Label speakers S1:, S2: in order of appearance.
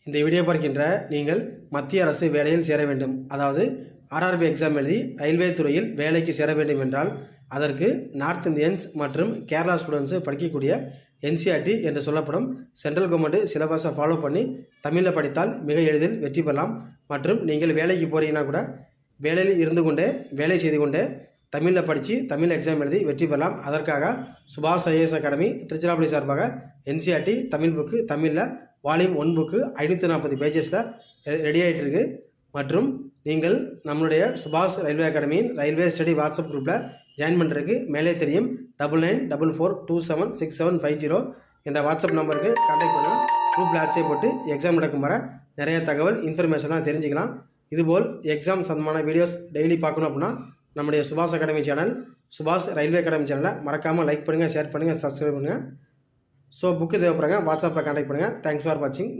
S1: இந்த வீடியோ பார்க்கின்ற நீங்கள் மத்திய அரசு வேலையில் சேர வேண்டும், அதாவது ஆர்ஆர்பி எக்ஸாம் எழுதி ரயில்வே துறையில் வேலைக்கு சேர வேண்டும் என்றால் அதற்கு நார்த் இந்தியன்ஸ் மற்றும் கேரளா ஸ்டூடெண்ட்ஸு படிக்கக்கூடிய என்சிஆர்டி என்று சொல்லப்படும் சென்ட்ரல் கவர்மெண்ட் சிலபஸை ஃபாலோ பண்ணி தமிழில் படித்தால் மிக எளிதில் வெற்றி பெறலாம். மற்றும் நீங்கள் வேலைக்கு போகிறீங்கன்னா கூட வேலையில் இருந்து கொண்டே வேலை செய்து கொண்டே தமிழில் படித்து தமிழ் எக்ஸாம் எழுதி வெற்றி பெறலாம். அதற்காக சுபாஷ் ஐஏஎஸ் அகாடமி திருச்சிராப்பள்ளி சார்பாக என்சிஆர்டி தமிழ் புக்கு தமிழில் வால்யூம் 1 புக்கு 540 பேஜஸில் ரெடி ஆகிட்டு இருக்கு. மற்றும் நீங்கள் நம்மளுடைய சுபாஷ் ரயில்வே அகாடமியின் ரயில்வே ஸ்டடி வாட்ஸ்அப் குரூப்பில் ஜாயின் பண்ணுறதுக்கு மேலே தெரியும் 9944276750 என்ற வாட்ஸ்அப் நம்பருக்கு கான்டாக்ட் பண்ணால் குரூப்பில் ஆட் செய்யப்பட்டு எக்ஸாம் நடக்கும் வர நிறைய தகவல் இன்ஃபர்மேஷனாக தெரிஞ்சுக்கலாம். இதுபோல் எக்ஸாம் சம்பந்தமான வீடியோஸ் டெய்லி பார்க்கணும் அப்படின்னா நம்முடைய சுபாஷ் அகாடமி சேனல் சுபாஷ் ரயில்வே அகாடமி சேனலை மறக்காமல் லைக் பண்ணுங்கள், ஷேர் பண்ணுங்கள், சப்ஸ்கிரைப் பண்ணுங்கள். ஸோ புக்கு தேவைப்படுங்க வாட்ஸ்அப்பில் கான்டாக்ட் பண்ணுங்கள். தேங்க்ஸ் ஃபார் வாட்சிங்.